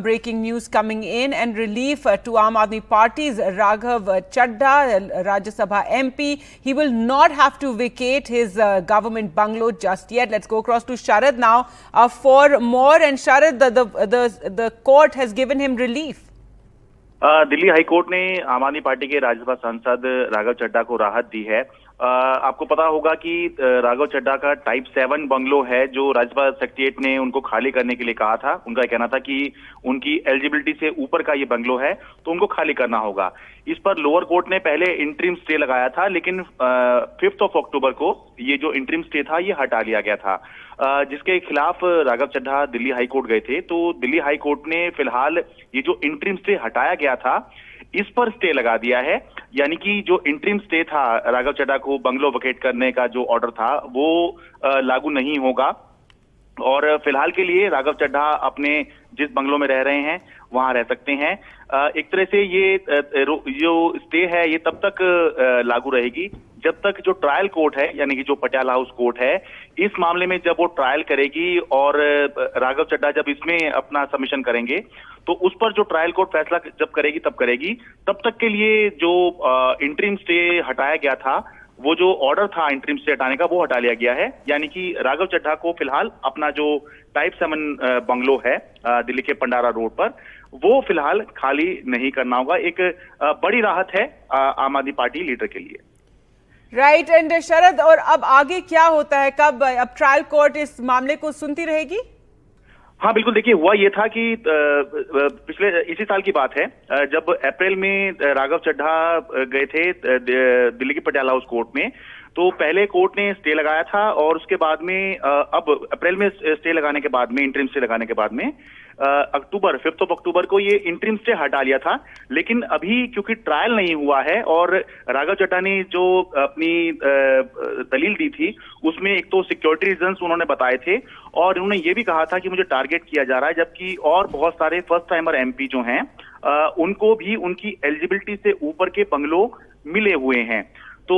Breaking news coming in and relief to Aam Aadmi Party's Raghav Chadha, Rajya Sabha MP. He will not have to vacate his government bungalow just yet. Let's go across to Sharad now for more. And Sharad, the court has given him relief. Delhi high court ने आम आदमी party के राज्यसभा सांसद राघव चड्ढा को राहत दी है। आपको पता होगा कि राघव चड्ढा का टाइप 7 बंगलो है जो राज्यसभा सेक्रेटरीट ने उनको खाली करने के लिए कहा था। उनका कहना था कि उनकी एलिजिबिलिटी से ऊपर का ये बंगलो है तो उनको खाली करना होगा। इस पर लोअर कोर्ट ने पहले इंटरिम स्टे लगाया था, लेकिन 5 अक्टूबर को ये जो इंटरिम स्टे था ये हटा लिया गया था, जिसके खिलाफ राघव चड्ढा दिल्ली हाई कोर्ट गए थे। तो दिल्ली हाई कोर्ट ने फिलहाल ये जो इंटरिम स्टे हटाया गया था इस पर स्टे लगा दिया है, यानी कि जो इंटरिम स्टे था राघव चड्ढा को बंगलो वेकेट करने का जो ऑर्डर था वो लागू नहीं होगा और फिलहाल के लिए राघव चड्ढा अपने जिस बंगलो में रह रहे हैं वहां रह सकते हैं। एक तरह से ये जो स्टे है ये तब तक लागू रहेगी जब तक जो ट्रायल कोर्ट है, यानी कि जो पटियाला हाउस कोर्ट है, इस मामले में जब वो ट्रायल करेगी और राघव चड्ढा जब इसमें अपना सबमिशन करेंगे तो उस पर जो ट्रायल कोर्ट फैसला जब करेगी तब तक के लिए जो इंटरिम स्टे हटाया गया था, वो जो ऑर्डर था इंटरिम स्टे हटाने का वो हटा लिया गया है। यानी कि राघव चड्ढा को फिलहाल अपना जो टाइप 7 बंगलो है दिल्ली के पंडारा रोड पर वो फिलहाल खाली नहीं करना होगा। एक बड़ी राहत है आम आदमी पार्टी लीडर के लिए। राइट एंड शरद, और अब आगे क्या होता है? कब अब ट्रायल कोर्ट इस मामले को सुनती रहेगी? हाँ बिल्कुल, देखिए हुआ ये था कि पिछले इसी साल की बात है जब अप्रैल में राघव चड्ढा गए थे दिल्ली की पटियाला हाउस कोर्ट में, तो पहले कोर्ट ने स्टे लगाया था और उसके बाद में अब अप्रैल में स्टे लगाने के बाद में, इंटरिम स्टे लगाने के बाद में 5 अक्टूबर को ये इंटरिम स्टे हटा लिया था। लेकिन अभी क्योंकि ट्रायल नहीं हुआ है और राघव चड्ढा ने जो अपनी दलील दी थी उसमें एक तो सिक्योरिटी रीजंस उन्होंने बताए थे और उन्होंने ये भी कहा था कि मुझे टारगेट किया जा रहा है, जबकि और बहुत सारे फर्स्ट टाइमर एमपी जो हैं उनको भी उनकी एलिजिबिलिटी से ऊपर के बंगलो मिले हुए हैं। तो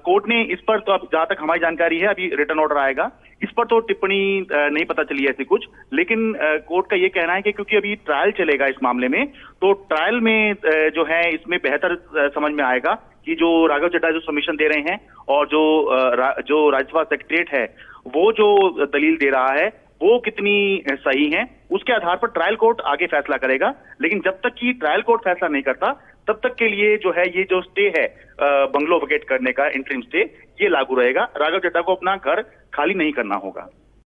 कोर्ट ने इस पर, तो अब जहां तक हमारी जानकारी है अभी रिटर्न ऑर्डर आएगा, इस पर तो टिप्पणी नहीं पता चली ऐसी कुछ, लेकिन कोर्ट का ये कहना है कि क्योंकि अभी ट्रायल चलेगा इस मामले में, तो ट्रायल में जो है इसमें बेहतर समझ में आएगा कि जो राघव चड्ढा जो सबमिशन दे रहे हैं और जो राज्यसभा सेक्रेटरीट है वो जो दलील दे रहा है वो कितनी सही है, उसके आधार पर ट्रायल कोर्ट आगे फैसला करेगा। लेकिन जब तक कि ट्रायल कोर्ट फैसला नहीं करता तब तक के लिए जो है ये जो स्टे है बंगलो वेकेट करने का इंटरिम स्टे ये लागू रहेगा। राघव चड्ढा को अपना घर खाली नहीं करना होगा।